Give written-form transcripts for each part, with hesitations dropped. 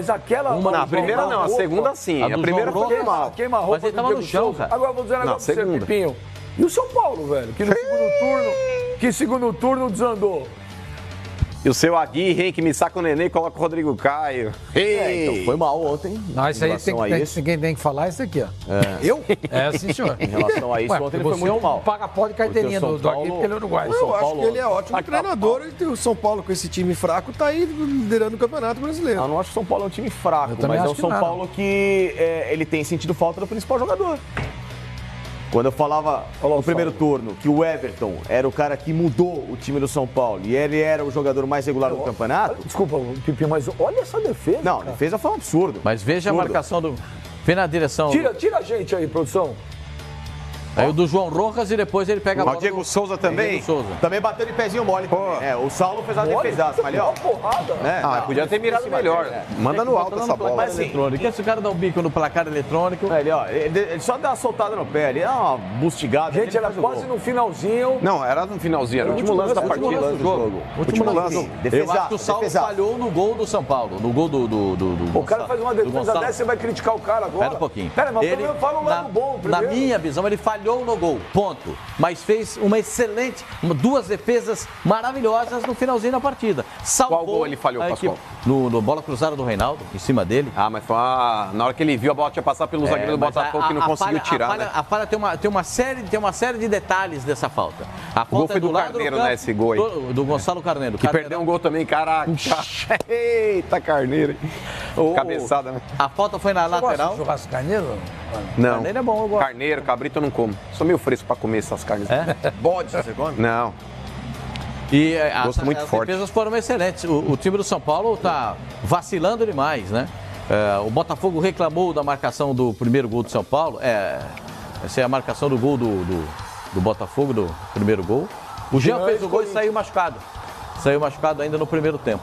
Mas aquela... Não, a primeira não, a segunda sim. A primeira foi mal. Queima-roupa. Mas ele tava no chão, cara. Agora vou dizer um negócio pra você, Pipinho. E o São Paulo, velho? Que no segundo turno desandou. E o seu Aguirre, hein, que me saca o Nenê e coloca o Rodrigo Caio. Então foi mal ontem. Não, isso aí quem tem que falar é isso aqui, ó. Eu? É, sim, senhor. Em relação a isso, ontem ele foi muito mal. Paga pó de carteirinha do Aguirre, porque ele é uruguai. Eu acho que ele é ótimo treinador. E o São Paulo, com esse time fraco, tá aí liderando o Campeonato Brasileiro. Eu não acho que o São Paulo é um time fraco, também mas é o acho que São não. Paulo que ele tem sentido falta do principal jogador. Quando eu falava no primeiro turno que o Everton era o cara que mudou o time do São Paulo e ele era o jogador mais regular do campeonato... Desculpa, Pipinho, mas olha essa defesa. Não, a defesa foi um absurdo. Mas veja a marcação do... Vem na direção... Tira a gente aí, produção. Aí o do João Rojas e depois ele pega a bola O Diego Souza também? Diego Souza. Também bateu de pezinho mole. O Saulo fez a defesaça, mas ali, ó... Porrada. Né? Podia ter mirado melhor. Manda no alto essa bola. Mas assim, eletrônico. Esse cara dá um bico no placar eletrônico. Ele só dá uma soltada no pé, ele dá uma bustigada. Gente, era quase no finalzinho. Não, era no finalzinho, era o último lance da partida. Último lance. Eu acho que o Saulo falhou no gol do São Paulo, no gol do O cara faz uma defesa dessa, você vai criticar o cara agora? Pera um pouquinho. Pera, mas ele fala um lado bom primeiro. Na minha visão, ele falhou no gol, ponto. Mas fez uma excelente, duas defesas maravilhosas no finalzinho da partida. Salvou. Qual gol ele falhou, Pascoal? No bola cruzada do Reinaldo, em cima dele. Mas foi na hora que ele viu a bola tinha passado pelo zagueiro do Botafogo que não conseguiu tirar, né? A falha tem uma série de detalhes dessa falta. A O gol falta foi do lado Carneiro, campo, né, esse gol aí. do Gonçalo Carneiro. Que perdeu um gol também, caraca. Eita, Carneiro. Cabeçada, né? A falta foi na lateral. Churrasco Carneiro? Não. Carneiro é bom, eu gosto. Carneiro, cabrito eu não como. Sou meio fresco pra comer essas carnes. Bode, você come? Não. E Gosto muito as forte. defesas foram excelentes. O time do São Paulo está vacilando demais, né? O Botafogo reclamou da marcação do primeiro gol do São Paulo. Essa é a marcação do gol do Botafogo, do primeiro gol. O Jean fez o gol e saiu machucado. Saiu machucado ainda no primeiro tempo.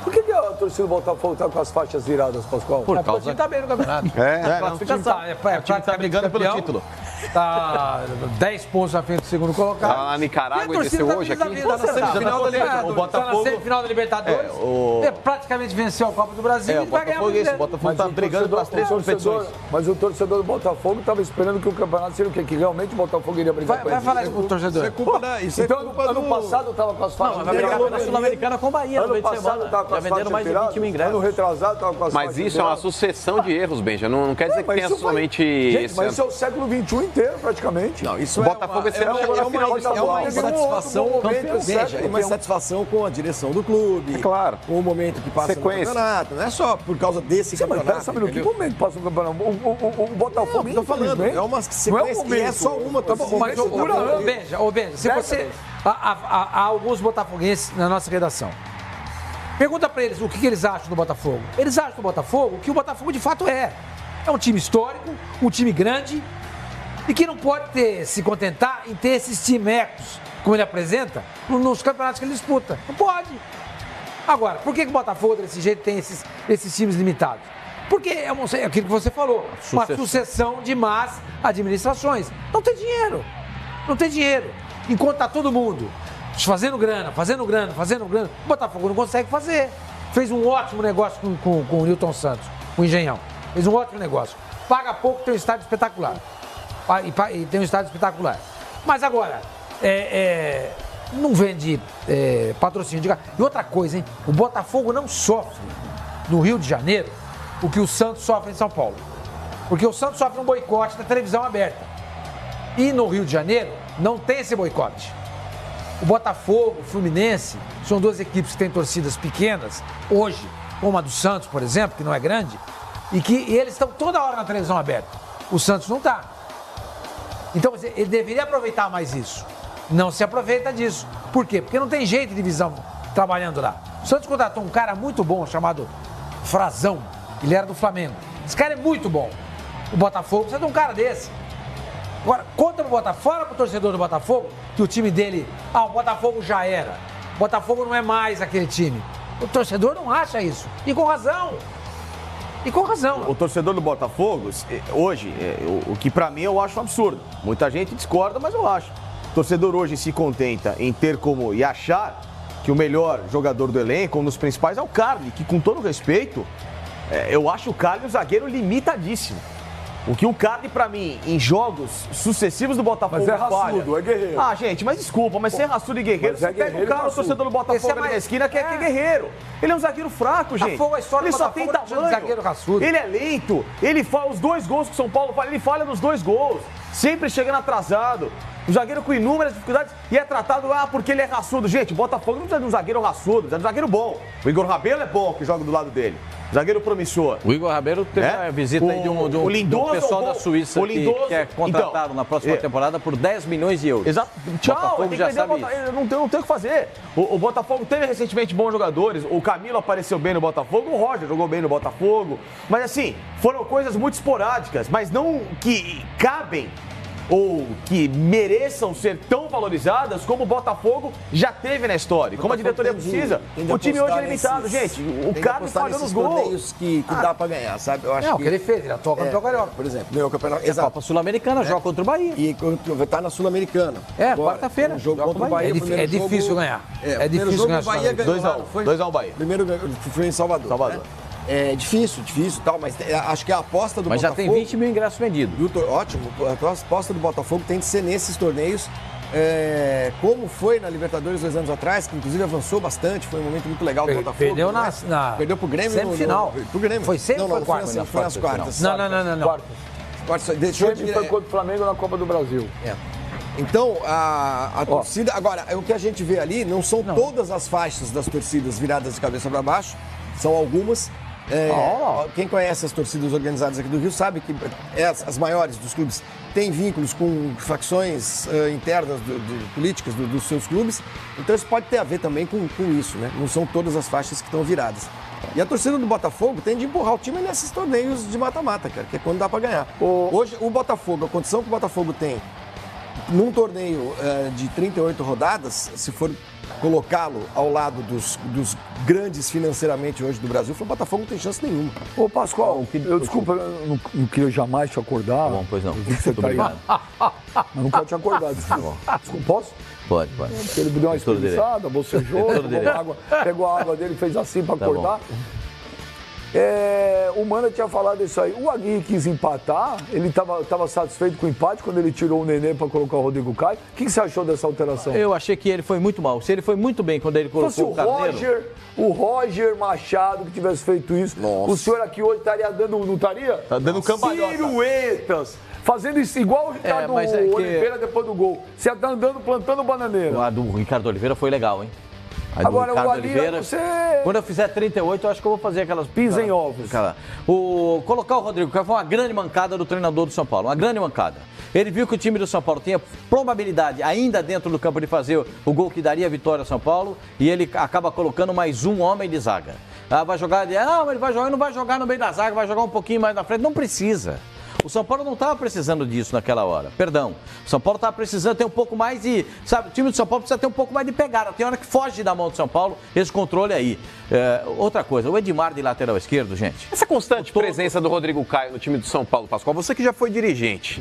Por que a torcida do Botafogo tá com as faixas viradas, Pascoal? Por O time tá bem no campeonato. classificação. O time tá brigando pelo título. Tá 10 pontos à frente do segundo colocado. Tá na Nicarágua e desceu hoje aqui. Tá na semifinal da Libertadores. Tá na semifinal da Libertadores. Praticamente venceu a Copa do Brasil e vai ganhar o Botafogo tá brigando pelas três competições. Mas o torcedor do Botafogo estava esperando que o campeonato seria o quê? Que realmente o Botafogo iria brigar com ele. Vai falar isso pro torcedor. Então, ano passado estava com as faixas Vai brigar pela Sul-Americana com o Bahia no Ano meio de passado semana. estava com Já as venderam faixas mais de 20 mil ingressos. Ano retrasado estava com as faixas Mas isso é uma sucessão de erros, Benja. Não quer dizer que tenha somente esse Mas isso é o século XXI inteiro, praticamente. Não, isso O Botafogo esse ano chegou na final do estadual. uma insatisfação uma insatisfação com a direção do clube. É claro. Com o momento que passa Sequência. no campeonato. Não é só por causa desse Mas campeonato. pera, sabe no que momento passa o campeonato? O Botafogo, Tô falando, infelizmente, é uma sequência e é só uma. Tá bom, mas Benja, se você... Há alguns botafoguenses na nossa redação. Pergunta pra eles o que eles acham do Botafogo. Eles acham do Botafogo que o Botafogo de fato é. É um time histórico, um time grande e que não pode se contentar em ter esses timecos, como ele apresenta, nos campeonatos que ele disputa. Não pode. Agora, por que o Botafogo desse jeito tem esses times limitados? Porque é aquilo que você falou, uma sucessão de más administrações. Não tem dinheiro. Não tem dinheiro. Enquanto está todo mundo fazendo grana, o Botafogo não consegue fazer. Fez um ótimo negócio com o Nilton Santos, com o Engenhão. Fez um ótimo negócio. Paga pouco, tem um estádio espetacular. E tem um estádio espetacular. Mas agora, não vende patrocínio de carro. E outra coisa, hein? O Botafogo não sofre no Rio de Janeiro o que o Santos sofre em São Paulo. Porque o Santos sofre um boicote da televisão aberta. E no Rio de Janeiro não tem esse boicote. O Botafogo, o Fluminense, são duas equipes que têm torcidas pequenas, hoje, como a do Santos, por exemplo, que não é grande, e eles estão toda hora na televisão aberta. O Santos não está. Então, ele deveria aproveitar mais isso. Não se aproveita disso. Por quê? Porque não tem jeito de divisão trabalhando lá. O Santos contratou um cara muito bom, chamado Frazão. Ele era do Flamengo. Esse cara é muito bom. O Botafogo precisa de um cara desse. Agora, conta pro Botafogo, fala pro torcedor do Botafogo que o time dele, o Botafogo já era. O Botafogo não é mais aquele time. O torcedor não acha isso. E com razão. E com razão. O torcedor do Botafogo, hoje, o que pra mim eu acho um absurdo. Muita gente discorda, mas eu acho. O torcedor hoje se contenta em ter como e achar que o melhor jogador do elenco, um dos principais, é o Carly, que com todo respeito, Eu acho o Carly um zagueiro limitadíssimo. O que o Carly, pra mim, em jogos sucessivos do Botafogo Mas é raçudo, falha. é guerreiro. Ah, gente, mas desculpa, mas ser raçudo e guerreiro, Mas você é pega guerreiro o cara, e o torcedor do Botafogo Esse é ali na mais- esquina, que é guerreiro. Ele é um zagueiro fraco, gente. Botafogo, a história ele do só Botafogo tem tá chamando de tamanho. zagueiro raçudo. Ele é lento, ele fala os 2 gols que o São Paulo faz, ele falha nos 2 gols. Sempre chegando atrasado. Um zagueiro com inúmeras dificuldades e é tratado, porque ele é raçudo. Gente, o Botafogo não precisa de um zagueiro raçudo, precisa de um zagueiro bom. O Igor Rabelo é bom, que joga do lado dele. Zagueiro promissor. O Igor Rabelo teve a visita aí de um Lindoso, pessoal da Suíça que é contratado então, na próxima temporada por 10 milhões de euros. Exato. Tchau, Botafogo tem que já vender sabe o Botafogo. Não tem o que fazer. O Botafogo teve recentemente bons jogadores. O Camilo apareceu bem no Botafogo, o Roger jogou bem no Botafogo. Mas assim, foram coisas muito esporádicas, mas não que cabem ou que mereçam ser tão valorizadas como o Botafogo já teve na história. Como a diretoria precisa. O time hoje é limitado, gente. O cara falhou nos gols. Torneios que dá pra ganhar, sabe? Eu acho Não, o que ele fez, ele atuou contra o Carioca. Por exemplo, ganhou o campeonato. A Exato. Copa Sul-Americana joga contra o Bahia. E tá na Sul-Americana. Quarta-feira. Um jogo joga contra o com o Bahia. É primeiro difícil jogo- ganhar. É, É o primeiro difícil jogo ganhar o Bahia essa ganhou. 2x1. Foi 2x1 Bahia. Primeiro foi em Salvador. Salvador. Né? É difícil e tal, mas acho que a aposta do Mas já Botafogo... tem 20 mil ingressos vendidos. Ótimo, a aposta do Botafogo tem que ser nesses torneios, como foi na Libertadores 2 anos atrás, que inclusive avançou bastante, foi um momento muito legal do Botafogo. Perdeu né? Perdeu pro Grêmio semifinal. Pro Grêmio. Foi semi ou foi não, quarta? foi nas quartas. Não. Quartas, deixou de... Sempre foi contra o Flamengo na Copa do Brasil. Então, a torcida... Agora, o que a gente vê ali não são todas as faixas das torcidas viradas de cabeça para baixo, são algumas. Quem conhece as torcidas organizadas aqui do Rio sabe que as maiores dos clubes têm vínculos com facções internas políticas dos seus clubes. Então, isso pode ter a ver também com isso, né? Não são todas as faixas que estão viradas. E a torcida do Botafogo tem de empurrar o time nesses torneios de mata-mata, cara, que é quando dá para ganhar. Hoje, o Botafogo, a condição que o Botafogo tem num torneio de 38 rodadas, se for colocá-lo ao lado dos grandes financeiramente hoje do Brasil, o Botafogo não tem chance nenhuma. Ô, Pascoal, desculpa, eu não queria jamais te acordar. Bom, pois não. Eu vi que você Muito tá aí. obrigado. Mas não quero te acordar, desculpa. Desculpa, posso? Pode. Porque ele deu uma Todo direito. espreguiçada, bocejou, Todo direito. pegou a água dele e fez assim pra Tá acordar. O Mano tinha falado isso aí. O Aguirre quis empatar, ele estava satisfeito com o empate quando ele tirou o Nenê para colocar o Rodrigo Caio. O que você achou dessa alteração? Eu achei que ele foi muito mal. Se ele foi muito bem quando ele Se fosse colocou o Carneiro... o Roger Machado que tivesse feito isso, o senhor aqui hoje estaria dando, não estaria? Tá dando cambalhota. Ciruetas. Fazendo isso igual o Ricardo mas é que- Oliveira depois do gol. Você tá andando plantando bananeira. A do Ricardo Oliveira foi legal, hein? A do Agora, Ricardo o Ali, você- Quando eu fizer 38, eu acho que eu vou fazer aquelas... Pisa em ovos. Colocar o Rodrigo Caio foi uma grande mancada do treinador do São Paulo. Uma grande mancada. Ele viu que o time do São Paulo tinha probabilidade, ainda dentro do campo, de fazer o gol que daria a vitória ao São Paulo. E ele acaba colocando mais um homem de zaga. Vai jogar... Não, ele vai jogar, não vai jogar no meio da zaga, vai jogar um pouquinho mais na frente. Não precisa. O São Paulo não estava precisando disso naquela hora. Perdão. O São Paulo estava precisando ter um pouco mais de... Sabe, o time do São Paulo precisa ter um pouco mais de pegada. Tem hora que foge da mão do São Paulo esse controle aí. Outra coisa, o Edmar de lateral esquerdo, gente. Essa constante presença do Rodrigo Caio no time do São Paulo, Pascoal, você que já foi dirigente,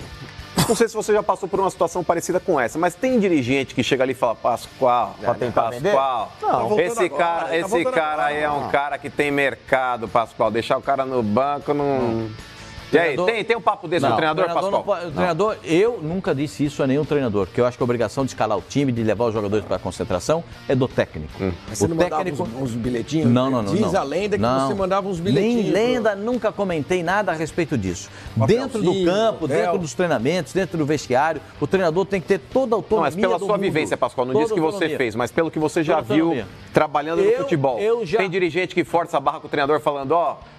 não sei se você já passou por uma situação parecida com essa, mas tem dirigente que chega ali e fala, Pascoal, esse cara aí é um cara que tem mercado, Pascoal, deixar o cara no banco não... E aí, tem um papo desse do treinador, Pascoal? O treinador, eu nunca disse isso a nenhum treinador, porque eu acho que a obrigação de escalar o time, de levar os jogadores para a concentração, é do técnico. Mas você O não técnico... mandava uns bilhetinhos? Não. Diz a lenda que você mandava uns bilhetinhos. Nem lenda, nunca comentei nada a respeito disso. Dentro do campo, dentro dos treinamentos, dentro do vestiário, o treinador tem que ter toda a autonomia. Não, mas pela do sua mundo. vivência, Pascoal, não Toda disse que você autonomia. fez, mas pelo que você já Toda viu autonomia. trabalhando no futebol. Tem dirigente que força a barra com o treinador falando,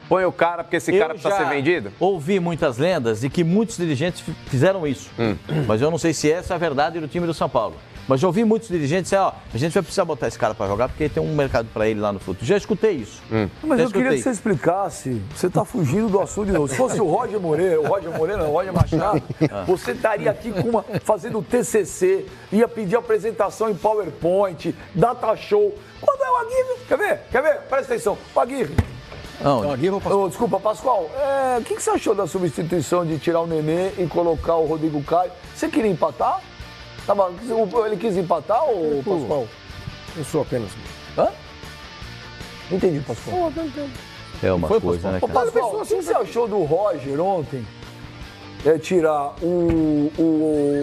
põe o cara porque esse cara precisa ser vendido? Ouvi muitas lendas e que muitos dirigentes fizeram isso. Mas eu não sei se essa é a verdade do time do São Paulo. Mas eu ouvi muitos dirigentes dizer, a gente vai precisar botar esse cara para jogar porque tem um mercado para ele lá no futuro. Já escutei isso. Mas Já eu queria escutei. que você explicasse. Você está fugindo do assunto de novo. Se fosse o Roger Machado, você estaria aqui fazendo TCC, ia pedir apresentação em PowerPoint, data show. Quando é o Aguirre? Quer ver? Presta atenção. O Aguirre. Desculpa, Pascoal. O que você achou da substituição de tirar o Nenê e colocar o Rodrigo Caio? Você queria empatar? Ele quis empatar ou Pascoal? Eu sou apenas... Hã? Não entendi, Pascoal. É uma coisa, né, Ô, cara? Pascoal, o que você achou do Roger ontem? Tirar o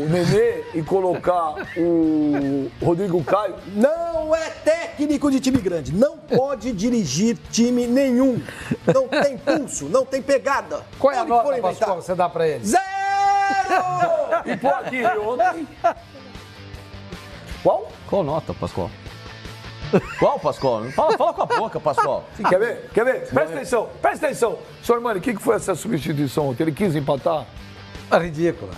Nenê e colocar o Rodrigo Caio? Não é técnico de time grande. Não pode dirigir time nenhum. Não tem pulso, não tem pegada. Qual é a Onde for nota, inventar? Pascoal, que você dá pra ele? 0! E pô, aqui ontem... Qual? Qual nota, Pascoal? Qual, Pascoal? Fala com a boca, Pascoal. Quer ver? Quer ver? Presta atenção. Senhor Armani, o que foi essa substituição ontem? Ele quis empatar? Ridícula.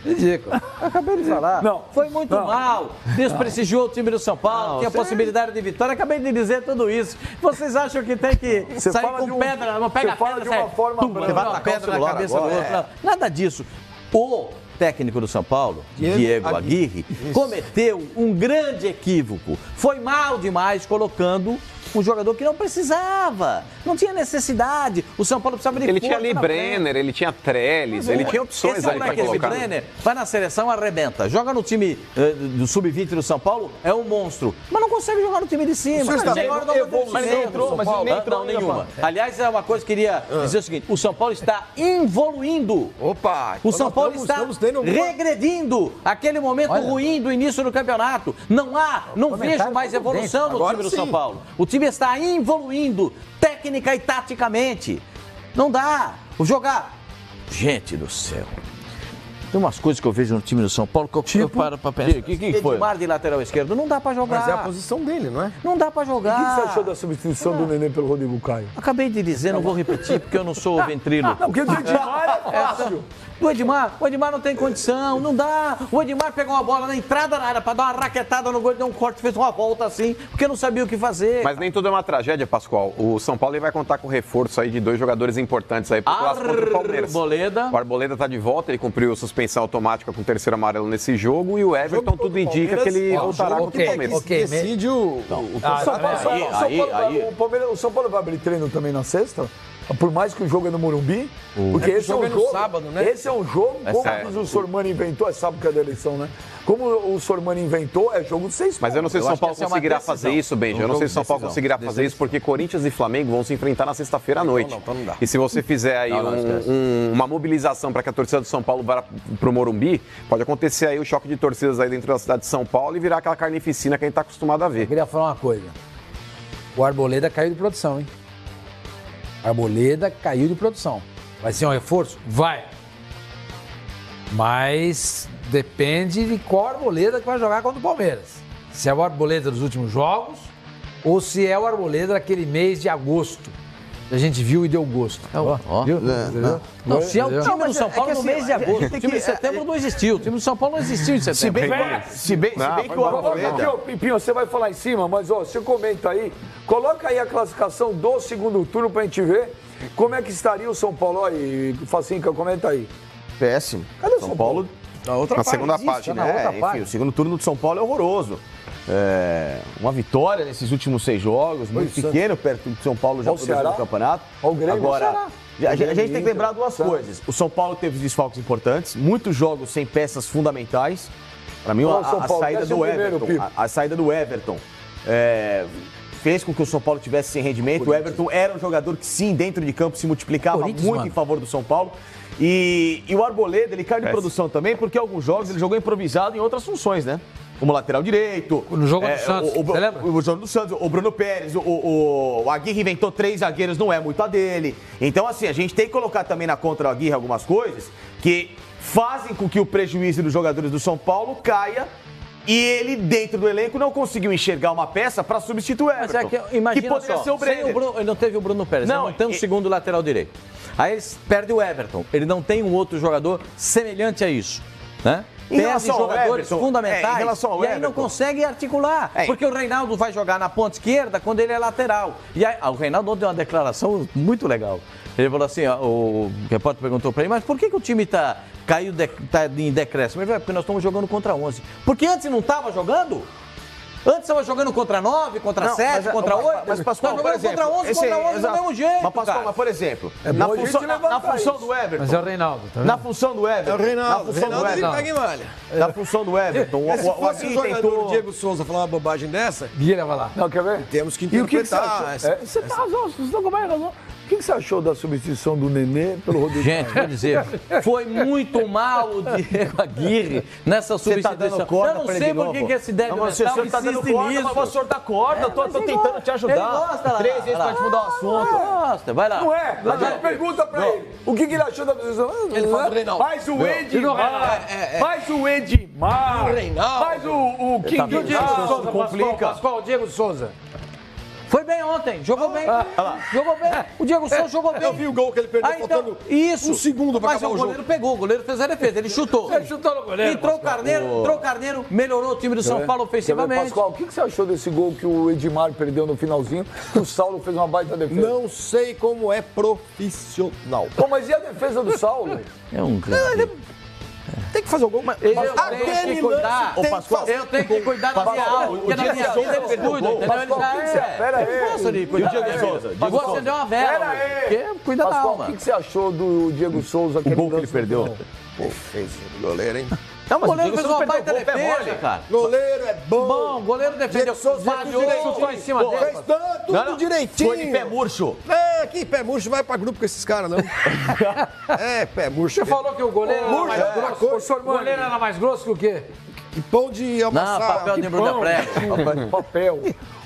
Ridícula. Acabei de falar. Não. Foi muito mal. Desprestigiou o time do São Paulo, tinha possibilidade de vitória. Acabei de dizer tudo isso. Vocês acham que tem que sair com pedra? Não pega você fala pedra, de uma sai, forma tum, branca. vai tacar pedra na cabeça do outro. Não, nada disso. O técnico do São Paulo, Diego Aguirre, cometeu um grande equívoco. Foi mal demais colocando um jogador que não precisava, não tinha necessidade. O São Paulo precisava de Ele força tinha ali na Brenner, frente. ele tinha Trellis, ele tinha opções esse ali pra moleque, colocar. Brenner, vai na seleção, arrebenta. Joga no time do Sub-20 do São Paulo, é um monstro. Mas não consegue jogar no time de cima. está Chega a hora do Mas nem entrou, mas nem entrou. Não, nenhuma. Aliás, é uma coisa que eu queria dizer o seguinte, o São Paulo está evoluindo. Opa! O São Paulo está regredindo aquele momento ruim do início do campeonato. Não vejo mais evolução no time do São Paulo. O time está evoluindo técnica e taticamente. Não dá. Jogar. Gente do céu. Tem umas coisas que eu vejo no time do São Paulo que eu paro pra pensar. O que foi? Edmar de lateral esquerdo, não dá pra jogar. Mas é a posição dele, não é? Não dá pra jogar. O que você achou da substituição do Nenê pelo Rodrigo Caio? Acabei de dizer, não vou repetir, porque eu não sou ventrilo. Não, porque o Edmar é fácil. O Edmar não tem condição, não dá. O Edmar pegou uma bola na entrada da área pra dar uma raquetada no gol, deu um corte, fez uma volta assim, porque não sabia o que fazer. Mas nem tudo é uma tragédia, Pascoal. O São Paulo ele vai contar com reforço aí de 2 jogadores importantes aí pro clássico contra o Palmeiras. Arboleda. O Arboleda tá de volta, ele cumpriu suspensão automática com o terceiro amarelo nesse jogo e o Everton tudo indica que ele voltará contra o Palmeiras. Decide o O São Paulo vai abrir treino também na sexta? Por mais que o jogo é no Morumbi? Porque esse é um jogo sábado, né? Esse é um jogo, como o Sormani inventou, é sábado que é da eleição, né? Como o Sormani inventou, é jogo de 6 pontos. Mas eu não sei se o São Paulo conseguirá fazer isso, Benja. Eu não sei se o São Paulo conseguirá fazer isso, porque Corinthians e Flamengo vão se enfrentar na sexta-feira à noite. Não dá. E se você fizer aí uma mobilização para que a torcida do São Paulo vá pro Morumbi, pode acontecer aí o choque de torcidas aí dentro da cidade de São Paulo e virar aquela carnificina que a gente tá acostumado a ver. Eu queria falar uma coisa. O Arboleda caiu de produção, hein? Arboleda caiu de produção. Vai ser um reforço? Vai. Mas depende de qual Arboleda que vai jogar contra o Palmeiras. Se é o Arboleda dos últimos jogos ou se é o Arboleda daquele mês de agosto. A gente viu e deu gosto. Viu? Não, se é o time do São Paulo no mês de agosto, o time de setembro não existiu. O time do São Paulo não existiu em setembro. Se bem que o Arboleda... Pinho, você vai falar em cima, mas ó, você comenta aí, coloca aí a classificação do segundo turno pra gente ver como é que estaria o São Paulo. Aí, Facinca, comenta aí. Péssimo. Cadê o São Paulo? Na segunda página. Enfim, o segundo turno do São Paulo é horroroso. Uma vitória nesses últimos 6 jogos, muito pequeno perto do São Paulo já no campeonato. Olha o Grêmio. Agora, a gente tem que lembrar duas coisas. O São Paulo teve desfalques importantes, muitos jogos sem peças fundamentais. Para mim, a saída do Everton fez com que o São Paulo tivesse sem rendimento. O Everton era um jogador que, sim, dentro de campo se multiplicava muito em favor do São Paulo. E o Arboleda, ele caiu de produção também, porque alguns jogos ele jogou improvisado em outras funções, né? Como lateral direito. No jogo do Santos, você lembra? O jogo do Santos, o Bruno Pérez, o Aguirre inventou 3 zagueiros, não é muito a dele. Então, assim, a gente tem que colocar também na contra o Aguirre algumas coisas que fazem com que o prejuízo dos jogadores do São Paulo caia e ele, dentro do elenco, não conseguiu enxergar uma peça para substituir o Everton. Mas é que, imagina que poderia ser o Brenner. Ele não teve o Bruno Pérez, ele não tem um segundo lateral direito. Aí eles perdem o Everton, ele não tem um outro jogador semelhante a isso, né? Perde jogadores fundamentais e aí não consegue articular. Porque o Reinaldo vai jogar na ponta esquerda quando ele é lateral. E aí, o Reinaldo deu uma declaração muito legal. Ele falou assim, o repórter perguntou para ele, mas por que o time tá em decréscimo? Ele falou, porque nós estamos jogando contra 11. Porque antes não estava jogando? Antes estava jogando contra 9, contra 7, contra 8. Mas, Pascoal, tá jogando contra 11, contra 11 do mesmo jeito, mas, Pascoal, mas, por exemplo, na função do Everton... Mas é o Reinaldo, tá vendo? Na função do Everton... É o Reinaldo. Ele pega e malha. Na função do Everton, Se fosse o jogador Diego Souza falar uma bobagem dessa, Guilherme vai lá. Não, quer ver? temos que E o que você interpretar. achou? Você tem razão, vocês estão com mais razão. que você achou da substituição do Nenê pelo Rodrigo Caio? Gente, vou dizer, foi muito mal o Diego Aguirre nessa substituição. Eu não sei por que esse Débio Mental insiste nisso. Mas o senhor dá corda, eu tô tentando te ajudar. Ele gosta, 3 vezes pra te mudar o assunto. Gosta, vai lá. Não é? A gente pergunta pra ele. O que ele achou da substituição? Ele fala do Reinaldo. Faz o Edmar. Faz o Edmar. O Reinaldo. Faz o King. E o Diego Souza, Pascoal, o Diego Souza. Foi bem ontem, jogou bem. Jogou bem. O Diego Souza jogou bem. Eu vi o gol que ele perdeu faltando isso. um segundo pra Mas acabar o o goleiro jogo. pegou, o goleiro fez a defesa, ele chutou. Ele chutou no goleiro. Entrou o Carneiro, melhorou o time do São Paulo ofensivamente. Pascoal, o que você achou desse gol que o Edmar perdeu no finalzinho? Que o Saulo fez uma baita defesa. Não sei como é profissional. Pô, mas e a defesa do Saulo? É um Tem que fazer o gol, mas Eu tenho que cuidar, tem que fazer. eu tenho que cuidar da minha alma, porque na minha vida eles cuidam, entendeu? Eles Pera aí. Eu gosto de cuidar da minha vida. Você acendeu uma vela, Pera aí. porque cuida da Pascoal, alma. o que você achou do Diego Souza? O gol que ele perdeu. Pô, fez o goleiro, hein? Não, O goleiro fez uma baita defesa, cara. Goleiro é bom. Bom, goleiro defendeu. Diego Souza Falhou, chutou em cima dele. Fez tudo direitinho. Foi de pé murcho. É, que pé murcho, vai pra grupo com esses caras, não. É, pé murcho. Você falou que o goleiro era Murcho, mais grosso. coisa. O goleiro era mais grosso que o quê? Que pão de Não, amassar. papel de embrulha prego. Papel.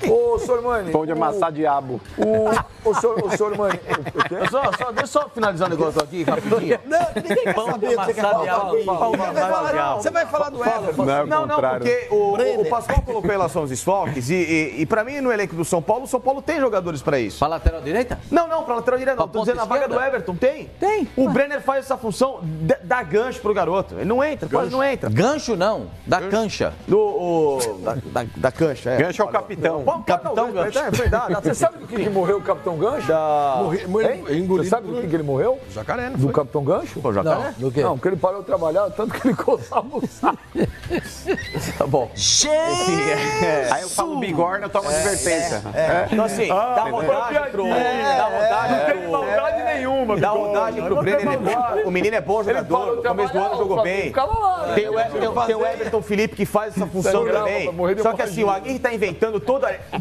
Ô, Sormani. Pão de amassar diabo. Ô, Sormani. Deixa eu só finalizar o negócio aqui, rapidinho. Não, ninguém quer saber o que você quer falar. Você vai falar do Everton. Não, Porque o Pascoal colocou em relação aos desfalques e pra mim, no elenco do São Paulo, o São Paulo tem jogadores pra isso. Pra lateral direita? Não, pra lateral direita não. Pra Tô dizendo na ponta vaga do esquerda? Everton, tem? Tem. O Brenner faz essa função, dá gancho pro garoto. Ele não entra, quase não entra. Gancho não, da cancha. Da cancha, é. Gancho é o capitão. Capitão Gancho. É verdade. Você sabe do que morreu o Capitão Gancho? Você sabe do que ele morreu? Jacaré, não Do foi? Capitão Gancho? Pô, jacaré? Do quê? Não, porque ele parou de trabalhar, tanto que ele coçava o saco. Tá bom. Aí eu falo bigorna, eu tomo advertência. Então assim, dá rodagem pro... Dá rodagem pro... maldade nenhuma. Dá rodagem pro Brenner. O menino é bom jogador. No começo do ano jogou bem. Tem o Everton Felipe que faz essa função também. Só que assim, o Aguirre tá inventando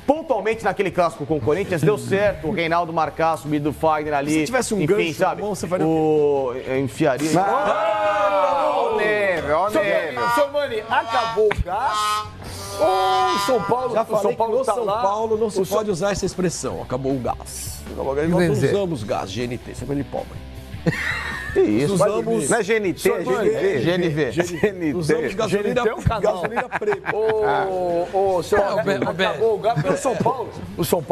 pontualmente naquele clássico com o Corinthians, deu certo. O Reinaldo marcar, subir do Fagner ali. Se tivesse um gancho na mão, você faria o enfiaria. Ó o neve, ó o neve. Sormani, acabou o gás? Ou o São Paulo? Já O falei São que Paulo no tá São lá. Paulo não se pode usar essa expressão. Acabou o gás. Nós não usamos gás, GNT, sempre ele pobre. Que isso? Usamos... Não é GNT, é GNV. GNV. Usamos gasolina, GNT é um canal. gasolina preta. Ô, seu Beto. acabou o gás. O São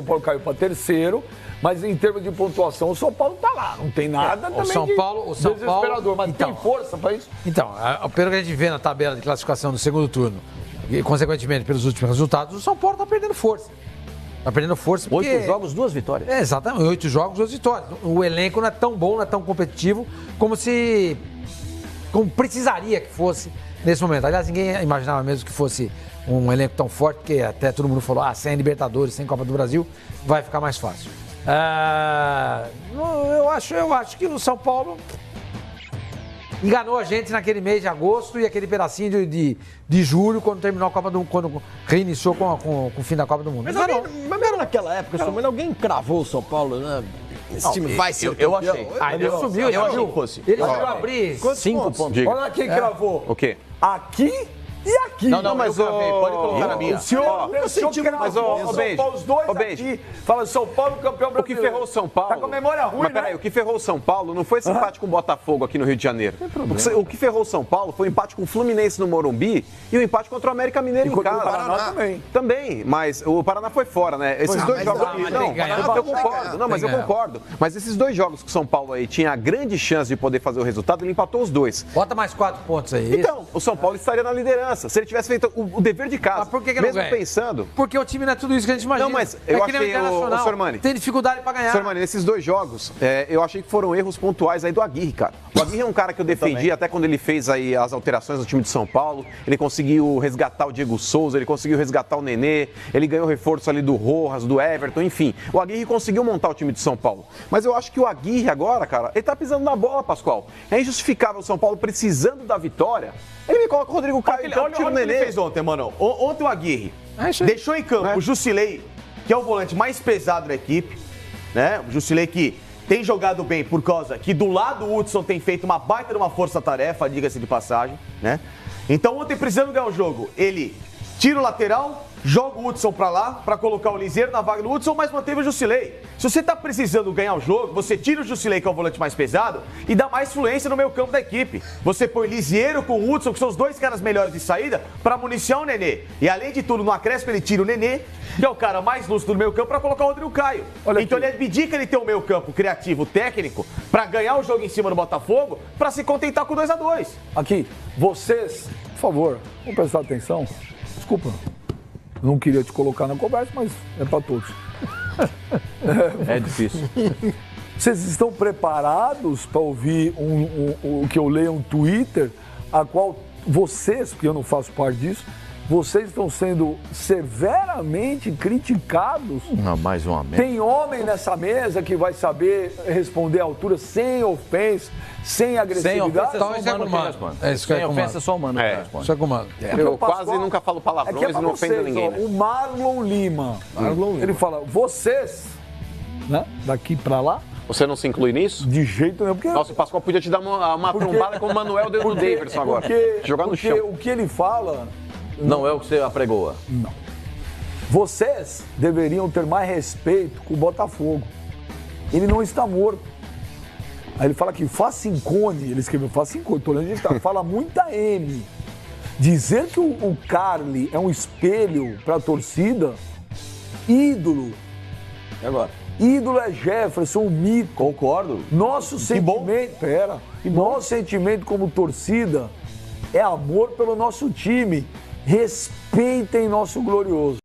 Paulo caiu para terceiro, mas em termos de pontuação, o São Paulo tá lá. Não tem nada também São de Paulo- desesperador, mas então. tem força para isso. Então, pelo que a gente vê na tabela de classificação do segundo turno, e consequentemente pelos últimos resultados, o São Paulo tá perdendo força. Tá perdendo força porque... 8 jogos, 2 vitórias. É, exatamente, 8 jogos, 2 vitórias. O elenco não é tão bom, não é tão competitivo como precisaria que fosse nesse momento. Aliás, ninguém imaginava mesmo que fosse um elenco tão forte, porque até todo mundo falou, sem Libertadores, sem Copa do Brasil, vai ficar mais fácil. Eu acho que o São Paulo enganou a gente naquele mês de agosto e aquele pedacinho de julho, quando terminou a Copa do Mundo, quando reiniciou com o fim da Copa do Mundo. Mas mesmo naquela época, alguém cravou o São Paulo, né? Esse time vai ser eu campeão. achei. Ele subiu, Eu achei que fosse. Ele chegou a abrir 5 pontos. Olha lá quem cravou. O quê? Aqui e aqui. Não, mas pode colocar na minha. O senhor, Mas, ô, Benji, os dois ô, Benji. aqui. Fala, São Paulo campeão O que brasileiro. ferrou o São Paulo. Tá com a memória ruim, Mas peraí, né? o que ferrou o São Paulo não foi esse empate com o Botafogo aqui no Rio de Janeiro. O que ferrou o São Paulo foi o empate com o Fluminense no Morumbi e o empate contra o América Mineiro em casa. o Paraná também. Também, mas o Paraná foi fora, né? Esses dois jogos. mas Não, tem que ganhar. eu concordo. Não, mas eu concordo. Mas esses dois jogos que o São Paulo aí tinha a grande chance de poder fazer o resultado, ele empatou os dois. Bota mais 4 pontos aí. Então, o São Paulo estaria na liderança. Se ele tivesse feito o dever de casa. Mas por que não mesmo ganha? pensando. Porque o time não é tudo isso que a gente imagina. Não, mas eu é que nem o achei, Internacional. ô, Sormani. Tem dificuldade pra ganhar. Sormani, nesses dois jogos, eu achei que foram erros pontuais aí do Aguirre, cara. O Aguirre é um cara que eu defendi até quando ele fez aí as alterações no time de São Paulo. Ele conseguiu resgatar o Diego Souza, ele conseguiu resgatar o Nenê, ele ganhou reforço ali do Rojas, do Everton, enfim. O Aguirre conseguiu montar o time de São Paulo. Mas eu acho que o Aguirre agora, cara, ele tá pisando na bola, Pascoal. É injustificável o São Paulo precisando da vitória. Ele me coloca o Rodrigo Caio, Olha então o tira o que ele Nenê. fez ontem, mano. Ontem o Aguirre É isso aí. deixou em campo o Jusilei, que é o volante mais pesado da equipe, né? O Jusilei que tem jogado bem por causa que do lado o Hudson tem feito uma baita de uma força-tarefa, diga-se de passagem, né? Então ontem, precisando ganhar o jogo, ele tira o lateral, joga o Hudson pra lá, pra colocar o Liseiro na vaga do Hudson, mas manteve o Jusilei. Se você tá precisando ganhar o jogo, você tira o Jusilei, que é o volante mais pesado, e dá mais fluência no meio campo da equipe. Você põe Liseiro com o Hudson, que são os dois caras melhores de saída, pra municiar o Nenê. E além de tudo, no acréscimo ele tira o Nenê, que é o cara mais lúcido do meio campo, pra colocar o Rodrigo Caio. Então ele abdica de ter um meio campo criativo, técnico, pra ganhar o jogo em cima do Botafogo, pra se contentar com 2-2. Aqui, vocês, por favor, vamos prestar atenção. Desculpa, não queria te colocar na conversa, mas é pra todos. É difícil. Vocês estão preparados para ouvir o que eu leio no Twitter, a qual vocês, porque eu não faço parte disso, vocês estão sendo severamente criticados? Não, mais uma merda. Tem homem nessa mesa que vai saber responder à altura sem ofensa, sem agressividade? Sem ofensa, só o humano que responde. Sem ofensa, só o humano que responde. Isso é comando. Eu quase nunca falo palavrões e não ofendo ninguém. Ó, o Marlon Lima, ele fala, vocês, né, daqui pra lá, Você não se inclui nisso? de jeito nenhum, porque... Nossa, o Pascoal podia te dar uma trombada com o Manuel dentro do Davidson agora. Jogar no chão. O que ele fala... Não é o que você apregoa. Não. Vocês deveriam ter mais respeito com o Botafogo. Ele não está morto. Aí ele fala que Facincone, ele escreveu Facincone, tô lendo, fala muita M. Dizer que o Carly é um espelho para a torcida, ídolo. E agora? Ídolo é Jefferson, o mito. Concordo. Nosso sentimento, nosso sentimento como torcida é amor pelo nosso time. Respeitem nosso glorioso.